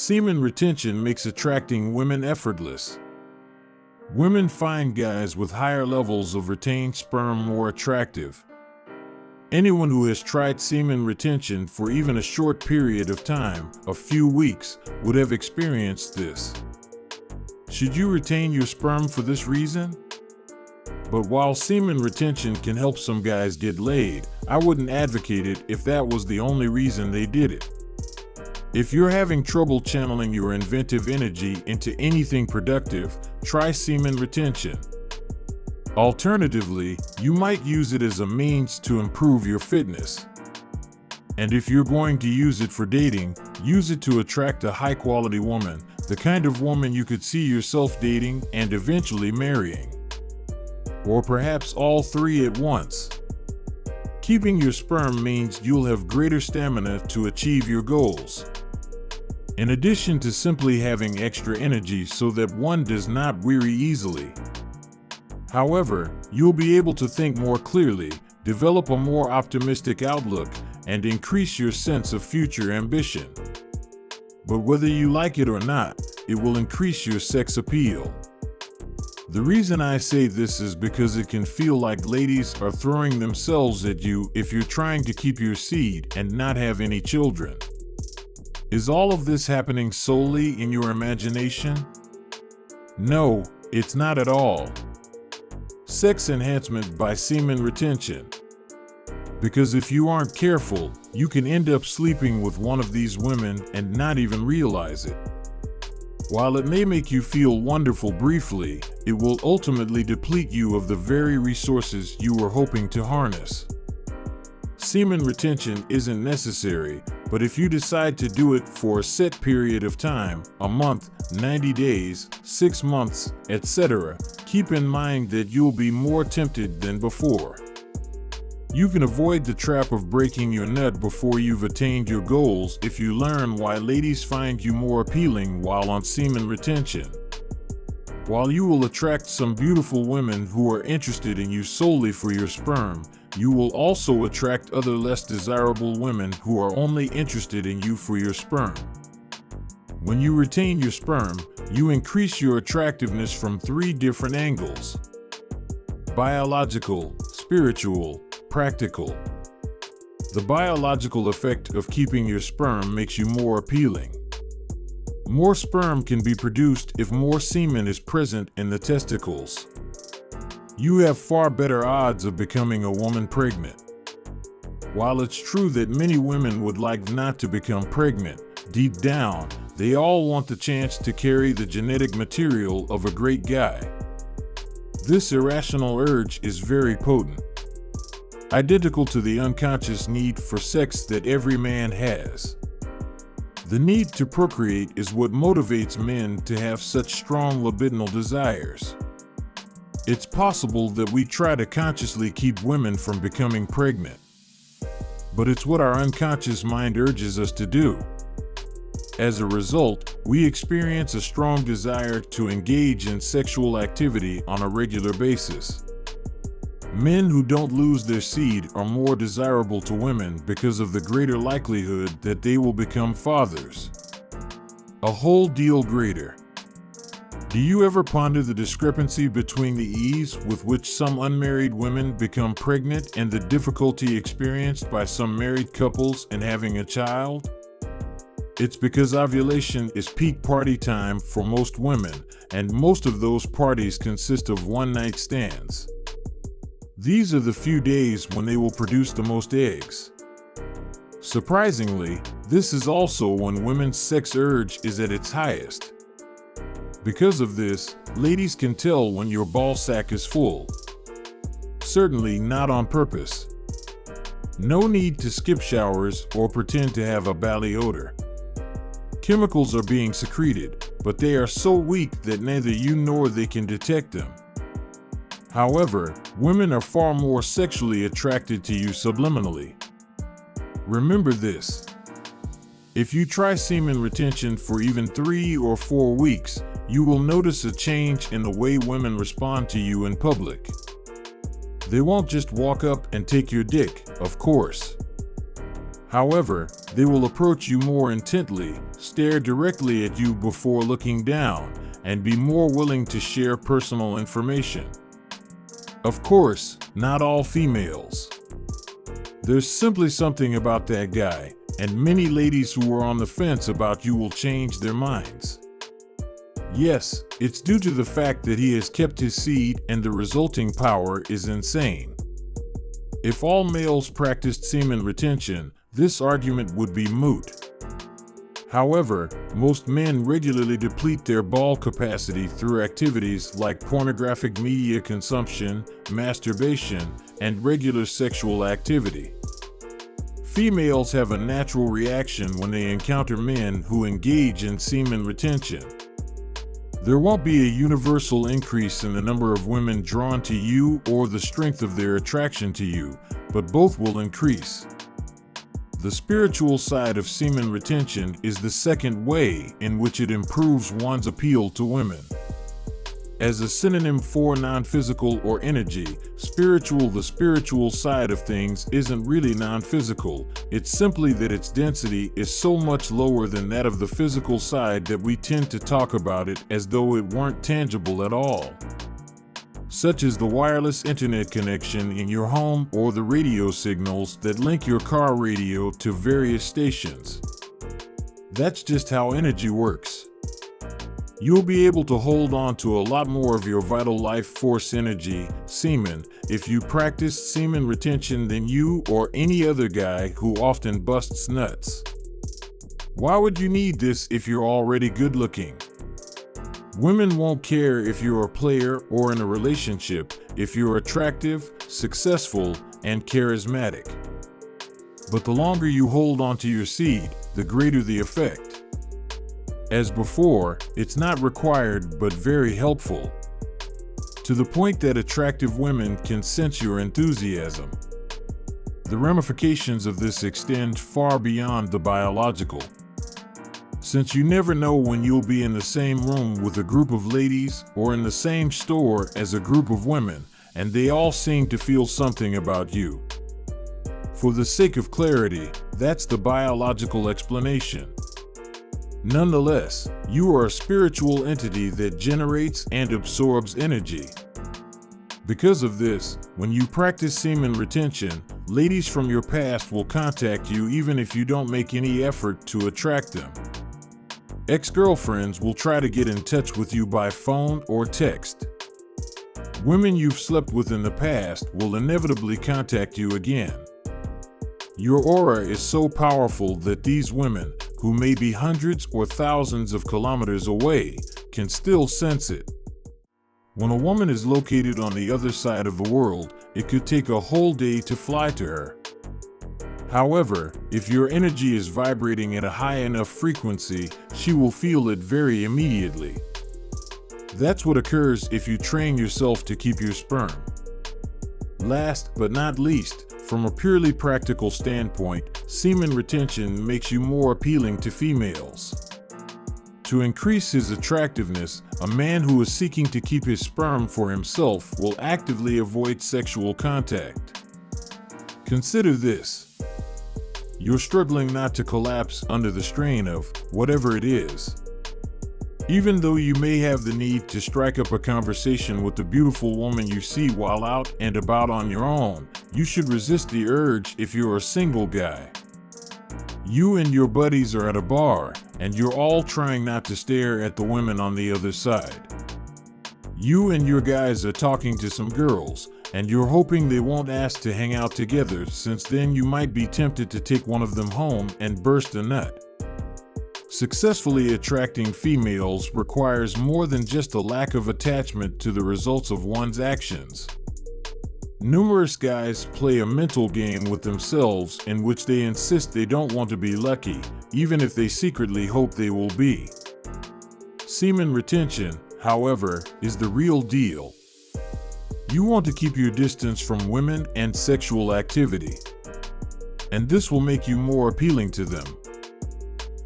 Semen retention makes attracting women effortless. Women find guys with higher levels of retained sperm more attractive. Anyone who has tried semen retention for even a short period of time, a few weeks, would have experienced this. Should you retain your sperm for this reason? But while semen retention can help some guys get laid, I wouldn't advocate it if that was the only reason they did it. If you're having trouble channeling your inventive energy into anything productive, try semen retention. Alternatively, you might use it as a means to improve your fitness. And if you're going to use it for dating, use it to attract a high-quality woman, the kind of woman you could see yourself dating and eventually marrying. Or perhaps all three at once. Keeping your sperm means you'll have greater stamina to achieve your goals. In addition to simply having extra energy so that one does not weary easily. However, you'll be able to think more clearly, develop a more optimistic outlook, and increase your sense of future ambition. But whether you like it or not, it will increase your sex appeal. The reason I say this is because it can feel like ladies are throwing themselves at you if you're trying to keep your seed and not have any children. Is all of this happening solely in your imagination? No, it's not at all. Sex enhancement by semen retention. Because if you aren't careful, you can end up sleeping with one of these women and not even realize it. While it may make you feel wonderful briefly, it will ultimately deplete you of the very resources you were hoping to harness. Semen retention isn't necessary, but if you decide to do it for a set period of time, a month, 90 days, 6 months, etc., keep in mind that you'll be more tempted than before. You can avoid the trap of breaking your nut before you've attained your goals if you learn why ladies find you more appealing while on semen retention. While you will attract some beautiful women who are interested in you solely for your sperm, you will also attract other less desirable women who are only interested in you for your sperm. When you retain your sperm, you increase your attractiveness from 3 different angles: biological, spiritual, practical. The biological effect of keeping your sperm makes you more appealing. More sperm can be produced if more semen is present in the testicles. You have far better odds of becoming a woman pregnant. While it's true that many women would like not to become pregnant, deep down, they all want the chance to carry the genetic material of a great guy. This irrational urge is very potent. Identical to the unconscious need for sex that every man has. The need to procreate is what motivates men to have such strong libidinal desires. It's possible that we try to consciously keep women from becoming pregnant. But it's what our unconscious mind urges us to do. As a result, we experience a strong desire to engage in sexual activity on a regular basis. Men who don't lose their seed are more desirable to women because of the greater likelihood that they will become fathers. A whole deal greater. Do you ever ponder the discrepancy between the ease with which some unmarried women become pregnant and the difficulty experienced by some married couples in having a child? It's because ovulation is peak party time for most women, and most of those parties consist of one-night stands. These are the few days when they will produce the most eggs. Surprisingly, this is also when women's sex urge is at its highest. Because of this, ladies can tell when your ball sack is full. Certainly not on purpose. No need to skip showers or pretend to have a bally odor. Chemicals are being secreted, but they are so weak that neither you nor they can detect them. However, women are far more sexually attracted to you subliminally. Remember this. If you try semen retention for even 3 or 4 weeks, you will notice a change in the way women respond to you in public. They won't just walk up and take your dick, of course. However, they will approach you more intently, stare directly at you before looking down, and be more willing to share personal information. Of course, not all females. There's simply something about that guy, and many ladies who are on the fence about you will change their minds. Yes, it's due to the fact that he has kept his seed and the resulting power is insane. If all males practiced semen retention, this argument would be moot. However, most men regularly deplete their ball capacity through activities like pornographic media consumption, masturbation, and regular sexual activity. Females have a natural reaction when they encounter men who engage in semen retention. There won't be a universal increase in the number of women drawn to you or the strength of their attraction to you, but both will increase. The spiritual side of semen retention is the second way in which it improves one's appeal to women. As a synonym for non-physical or energy, the spiritual side of things isn't really non-physical, it's simply that its density is so much lower than that of the physical side that we tend to talk about it as though it weren't tangible at all. Such as the wireless internet connection in your home or the radio signals that link your car radio to various stations. That's just how energy works. You'll be able to hold on to a lot more of your vital life force energy, semen, if you practice semen retention than you or any other guy who often busts nuts. Why would you need this if you're already good looking? Women won't care if you're a player or in a relationship if you're attractive, successful, and charismatic. But the longer you hold on to your seed, the greater the effect. As before, it's not required but very helpful. To the point that attractive women can sense your enthusiasm. The ramifications of this extend far beyond the biological. Since you never know when you'll be in the same room with a group of ladies or in the same store as a group of women, and they all seem to feel something about you. For the sake of clarity, that's the biological explanation. Nonetheless, you are a spiritual entity that generates and absorbs energy. Because of this, when you practice semen retention, ladies from your past will contact you even if you don't make any effort to attract them. Ex-girlfriends will try to get in touch with you by phone or text. Women you've slept with in the past will inevitably contact you again. Your aura is so powerful that these women, who may be hundreds or thousands of kilometers away, can still sense it. When a woman is located on the other side of the world, it could take a whole day to fly to her. However, if your energy is vibrating at a high enough frequency, she will feel it very immediately. That's what occurs if you train yourself to keep your sperm. Last but not least, from a purely practical standpoint, semen retention makes you more appealing to females. To increase his attractiveness, a man who is seeking to keep his sperm for himself will actively avoid sexual contact. Consider this. You're struggling not to collapse under the strain of whatever it is. Even though you may have the need to strike up a conversation with the beautiful woman you see while out and about on your own, you should resist the urge if you're a single guy. You and your buddies are at a bar, and you're all trying not to stare at the women on the other side. You and your guys are talking to some girls, and you're hoping they won't ask to hang out together, since then you might be tempted to take one of them home and burst a nut. Successfully attracting females requires more than just a lack of attachment to the results of one's actions. Numerous guys play a mental game with themselves in which they insist they don't want to be lucky, even if they secretly hope they will be. Semen retention, however, is the real deal. You want to keep your distance from women and sexual activity, and this will make you more appealing to them.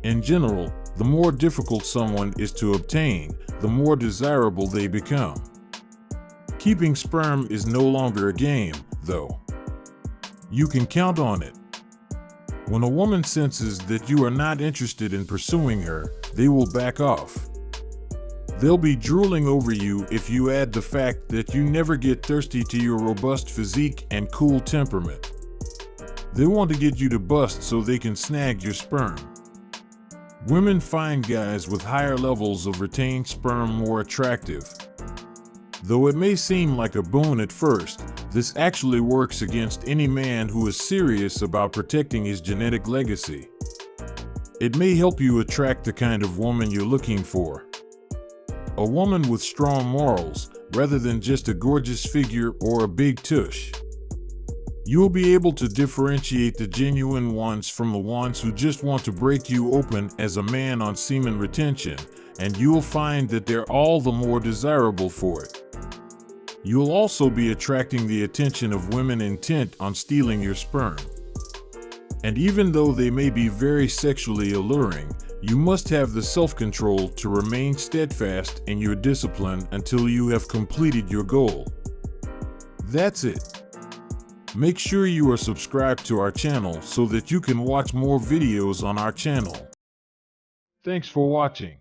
In general, the more difficult someone is to obtain, the more desirable they become. Keeping sperm is no longer a game, though. You can count on it. When a woman senses that you are not interested in pursuing her, they will back off. They'll be drooling over you if you add the fact that you never get thirsty to your robust physique and cool temperament. They want to get you to bust so they can snag your sperm. Women find guys with higher levels of retained sperm more attractive. Though it may seem like a boon at first, this actually works against any man who is serious about protecting his genetic legacy. It may help you attract the kind of woman you're looking for. A woman with strong morals, rather than just a gorgeous figure or a big tush. You'll be able to differentiate the genuine ones from the ones who just want to break you open as a man on semen retention, and you'll find that they're all the more desirable for it. You'll also be attracting the attention of women intent on stealing your sperm. And even though they may be very sexually alluring, you must have the self-control to remain steadfast in your discipline until you have completed your goal. That's it. Make sure you are subscribed to our channel so that you can watch more videos on our channel. Thanks for watching.